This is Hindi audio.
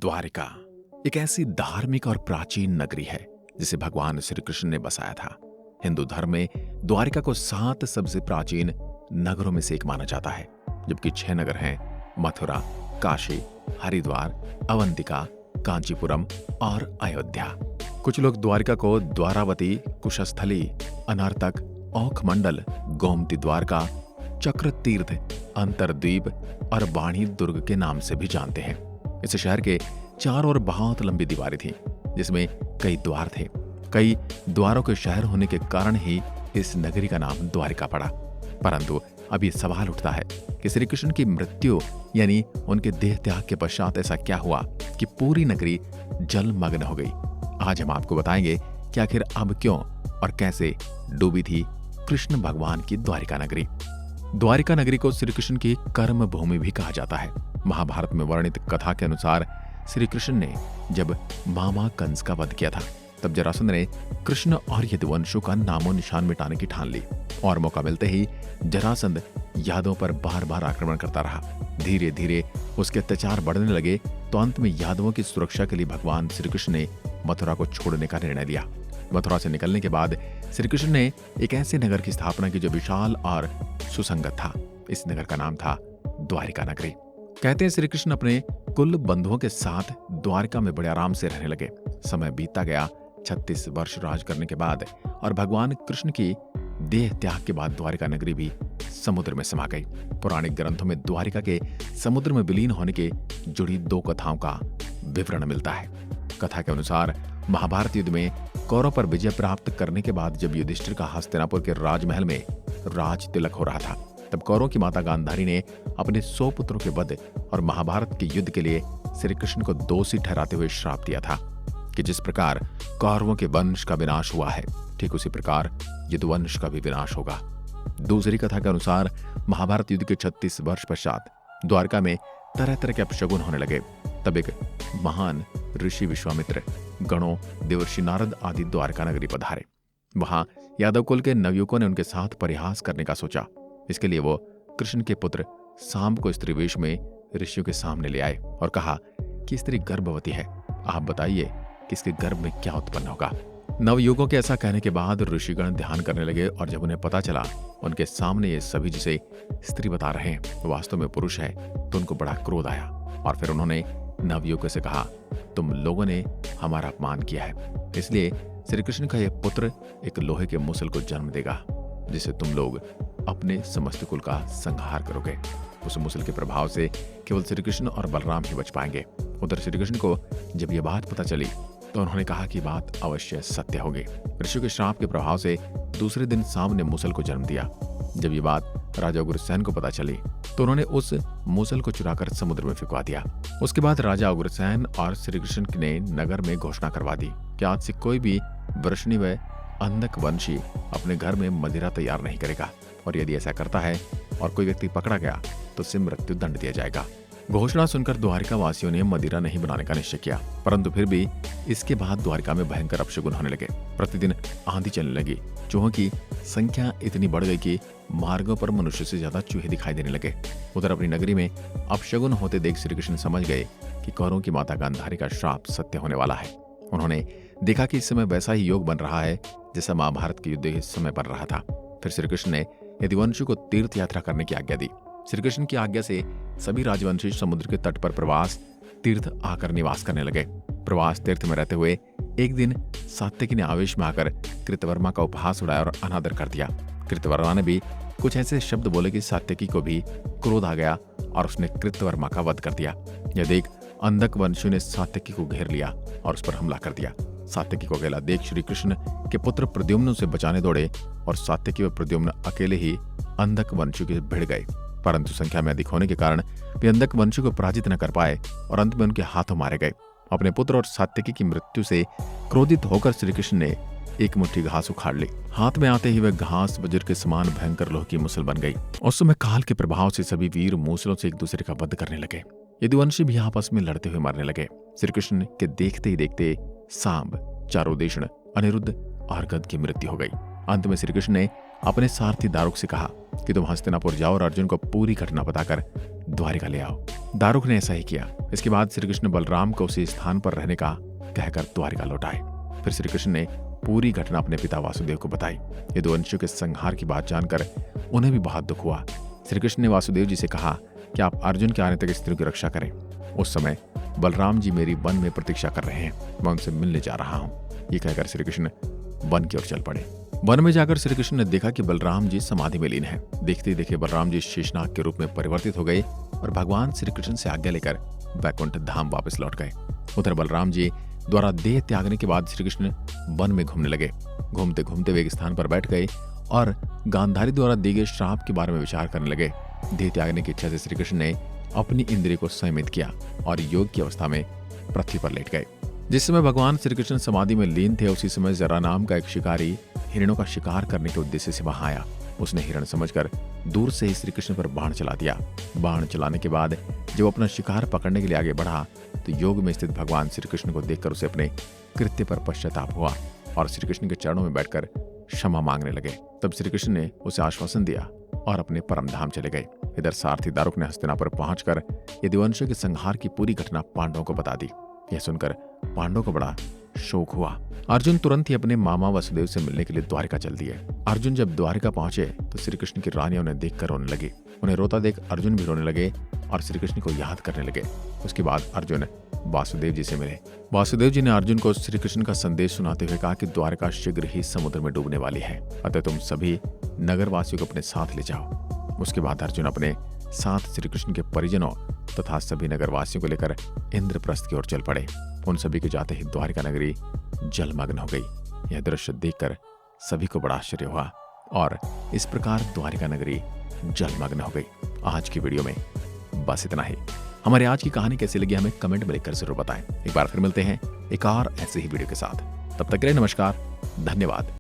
द्वारिका एक ऐसी धार्मिक और प्राचीन नगरी है जिसे भगवान श्री कृष्ण ने बसाया था। हिंदू धर्म में द्वारिका को 7 सबसे प्राचीन नगरों में से एक माना जाता है, जबकि 6 नगर हैं मथुरा, काशी, हरिद्वार, अवंतिका, कांचीपुरम और अयोध्या। कुछ लोग द्वारिका को द्वारावती, कुशस्थली, अनार्तक, औखमंडल, गोमती द्वारका, चक्र तीर्थ, अंतरद्वीप और वाणी दुर्ग के नाम से भी जानते हैं। इस शहर के चारों ओर बहुत लंबी दीवारें थीं, जिसमें कई द्वार थे। कई द्वारों के शहर होने के कारण ही इस नगरी का नाम द्वारिका पड़ा। परंतु अब ये सवाल उठता है कि श्री कृष्ण की मृत्यु यानी उनके देह त्याग के पश्चात ऐसा क्या हुआ कि पूरी नगरी जलमग्न हो गई। आज हम आपको बताएंगे कि आखिर अब क्यों और कैसे डूबी थी कृष्ण भगवान की द्वारिका नगरी। द्वारिका नगरी को श्री कृष्ण की कर्म भूमि भी कहा जाता है। महाभारत में वर्णित कथा के अनुसार श्री कृष्ण ने जब मामा कंस का वध किया था, तब जरासंध ने कृष्ण और यदुवंशों का नामो निशान मिटाने की ठान ली और मौका मिलते ही जरासंध यादवों पर बार बार आक्रमण करता रहा। धीरे धीरे उसके अत्याचार बढ़ने लगे तो अंत में यादवों की सुरक्षा के लिए भगवान श्री कृष्ण ने मथुरा को छोड़ने का निर्णय लिया। मथुरा से निकलने के बाद श्री कृष्ण ने एक ऐसे नगर की स्थापना की जो विशाल और सुसंगत था। इस नगर का नाम था द्वारिका नगरी। कहते हैं श्री कृष्ण अपने कुल बंधुओं के साथ द्वारिका में बड़े आराम से रहने लगे। समय बीतता गया। 36 वर्ष राज करने के बाद और भगवान कृष्ण की देह त्याग के बाद द्वारिका नगरी भी समुद्र में समा गई। पौराणिक ग्रंथों में द्वारिका के समुद्र में विलीन होने के जुड़ी 2 कथाओं का विवरण मिलता है। कथा के अनुसार महाभारत युद्ध में कौरव पर विजय प्राप्त करने के बाद जब युधिष्ठिर का हस्तिनापुर के राजमहल में राज तिलक हो रहा था, तब कौरवों की माता गांधारी ने अपने 100 पुत्रों के वध और महाभारत के युद्ध के लिए श्री कृष्ण को दोषी ठहराते हुए श्राप दिया था कि जिस प्रकार कौरवों के वंश का विनाश हुआ है, ठीक उसी प्रकार यदुवंश का भी विनाश होगा। दूसरी कथा के अनुसार महाभारत युद्ध के 36 वर्ष पश्चात द्वारका में तरह तरह के अपशगुन होने लगे। तब एक महान ऋषि विश्वामित्र, गणों, देवर्षि नारद आदि द्वारका नगरी पधारे। वहां यादव कुल के नवयुवकों ने उनके साथ परिहास करने का सोचा। इसके लिए वो कृष्ण के पुत्र सांब को स्त्री वेश में ऋषियों के सामने ले आए और कहा कि स्त्री गर्भवती है, आप बताइए कि इसके गर्भ में क्या उत्पन्न होगा। नवयुवकों के ऐसा कहने के बाद ऋषिगण ध्यान करने लगे और जब उन्हें पता चला उनके सामने ये सभी जिसे स्त्री बता रहे हैं वास्तव में पुरुष है, तो उनको बड़ा क्रोध आया और फिर उन्होंने नवयुवकों से कहा, तुम लोगों ने हमारा अपमान किया है, इसलिए श्री कृष्ण का यह पुत्र एक लोहे के मुसल को जन्म देगा, जिसे तुम लोग अपने समस्त कुल का संहार करोगे। उस मुसल के प्रभाव से केवल श्री कृष्ण और बलराम ही बच पाएंगे। उधर श्री कृष्ण को जब यह बात पता चली तो उन्होंने कहा कि बात अवश्य सत्य होगी। ऋषियों के श्राप के प्रभाव से दूसरे दिन सांब ने मुसल को जन्म दिया। जब ये बात राजा उग्रसेन को पता चली तो उन्होंने उस मुसल को चुराकर समुद्र में फिकवा दिया। उसके बाद राजा उग्रसेन और श्री कृष्ण ने नगर में घोषणा करवा दी कि आज से कोई भी वृषणी व अंधक वंशी अपने घर में मदिरा तैयार नहीं करेगा, और यदि ऐसा करता है और कोई व्यक्ति पकड़ा गया तो उसे मृत्यु दंड दिया जाएगा। घोषणा सुनकर द्वारिका वासियों ने मदिरा नहीं बनाने का निश्चय किया, परंतु फिर भी इसके बाद द्वारिका में भयंकर अपशगुन होने लगे। प्रतिदिन आंधी चलने लगी। चूहों की संख्या इतनी बढ़ गई कि मार्गों पर मनुष्य से ज्यादा चूहे दिखाई देने लगे। उधर अपनी नगरी में अपशगुन होते देख श्री कृष्ण समझ गए कि कौरवों की माता गांधारी का श्राप सत्य होने वाला है। उन्होंने देखा कि इस समय वैसा ही योग बन रहा है जैसा महाभारत के युद्ध इस समय बन रहा था। फिर श्री कृष्ण ने यदुवंश को तीर्थ यात्रा करने की आज्ञा दी। श्री कृष्ण की आज्ञा से सभी राजवंशी समुद्र के तट पर प्रवास तीर्थ आकर निवास करने लगे। प्रवास तीर्थ में रहते हुए एक दिन सात्यकी ने आवेश में आकर कृतवर्मा का उपहास उड़ाया और अनादर कर दिया। कृतवर्मा ने भी कुछ ऐसे शब्द बोले कि सात्यकी को भी क्रोध आ गया और उसने कृतवर्मा का वध कर दिया। यह देख अंधक वंशियों ने सात्यकी को घेर लिया और उस पर हमला कर दिया। सात्यकी को अकेला देख श्री कृष्ण के पुत्र प्रद्युम्न उसे बचाने दौड़े और सात्यकी व प्रद्युम्न अकेले ही अंधक वंशियों के भिड़ गए, परंतु संख्या में अधिक होने के कारण वे अंधक वंशियों को पराजित न कर पाए और अंत में उनके हाथों मारे गए। अपने पुत्र और सात्यकी की मृत्यु से क्रोधित होकर श्री कृष्ण ने एक मुट्ठी घास उखाड़ ली। हाथ में आते ही वह घास वज्र के समान भयंकर लोह की मुसल बन गई। उस समय काल के प्रभाव से सभी वीर मूसलों से एक दूसरे का वध करने लगे। यदुवंशी भी आपस में लड़ते हुए मरने लगे। श्री कृष्ण के देखते ही देखते सांब, चारोदेशण, अनिरुद्ध और गद की मृत्यु हो गई। अंत में श्री कृष्ण ने अपने सारथी दारुक से कहा कि तुम हस्तिनापुर जाओ और अर्जुन को पूरी घटना बताकर द्वारिका ले आओ। दारुक ने ऐसा ही किया। इसके बाद श्री कृष्ण बलराम को उसी स्थान पर रहने का कहकर द्वारिका लौट आए। फिर श्री कृष्ण ने पूरी घटना अपने पिता वासुदेव को बताई। यदुवंशियों के संहार की बात जानकर उन्हें भी बहुत दुख हुआ। श्री कृष्ण ने वासुदेव जी से कहा कि आप अर्जुन के आने तक स्त्रियों की रक्षा करें। उस समय बलराम जी मेरी वन में प्रतीक्षा कर रहे हैं, मैं उनसे मिलने जा रहा हूँ। ये कहकर श्री कृष्ण वन की ओर चल पड़े। वन में जाकर श्री कृष्ण ने देखा कि बलराम जी समाधि में लीन हैं। देखते देखे बलराम जी शेषनाग के रूप में परिवर्तित हो गए और भगवान श्री कृष्ण से आज्ञा लेकर वैकुंठ धाम वापस लौट गए। उधर बलराम जी द्वारा देह त्यागने के बाद श्री कृष्ण वन में घूमने लगे। घूमते घूमते वे एक स्थान पर बैठ गए और गांधारी द्वारा दिए गए श्राप के बारे में विचार करने लगे। देह त्यागने की इच्छा से श्री कृष्ण ने अपनी इंद्रिय को संयमित किया और योग की अवस्था में पृथ्वी पर लेट गए। जिस समय भगवान श्री कृष्ण समाधि में लीन थे, उसी समय जरा नाम का एक शिकारी हिरणों का शिकार करने के उद्देश्य से वहां आया। उसने हिरण समझकर दूर से ही श्री कृष्ण पर बाण चला दिया। बाण चलाने के बाद जब अपना शिकार पकड़ने के लिए आगे बढ़ा तो योग में स्थित भगवान श्री कृष्ण को देखकर उसे अपने कृत्य पर पश्चाताप हुआ और श्री कृष्ण के चरणों में बैठकर क्षमा मांगने लगे। तब श्री कृष्ण ने उसे आश्वासन दिया और अपने परम धाम चले गए। इधर सारथी दारुक ने हस्तिनापुर पहुंचकर यदुवंशियों के संहार की पूरी घटना पांडवों को बता दी। यह सुनकर पांडवों को बड़ा शोक हुआ। अर्जुन तुरंत ही अपने मामा वसुदेव से मिलने के लिए द्वारिका चल दिए। अर्जुन जब द्वारिका पहुंचे तो श्री कृष्ण की रानियां उन्हें देखकर रोने लगी। उन्हें रोता देख अर्जुन भी रोने लगे और श्री कृष्ण को याद करने लगे। उसके बाद अर्जुन वासुदेव जी से मिले। वासुदेव जी ने अर्जुन को श्री कृष्ण का संदेश सुनाते हुए कहा कि द्वारका शीघ्र ही समुद्र में डूबने वाली है, अतः तुम सभी नगरवासियों को अपने साथ ले जाओ। उसके बाद अर्जुन अपने साथ श्री कृष्ण के परिजनों तथा सभी नगरवासियों को लेकर इंद्रप्रस्थ की ओर चल पड़े। उन सभी के जाते ही द्वारिका नगरी जलमग्न हो गई। यह दृश्य देखकर सभी को बड़ा आश्चर्य हुआ और इस प्रकार द्वारिका नगरी जलमग्न हो गई। आज की वीडियो में बस इतना ही। हमारी आज की कहानी कैसी लगी हमें कमेंट में लिखकर जरूर बताएं। एक बार फिर मिलते हैं एक और ऐसे ही वीडियो के साथ। तब तक के लिए नमस्कार, धन्यवाद।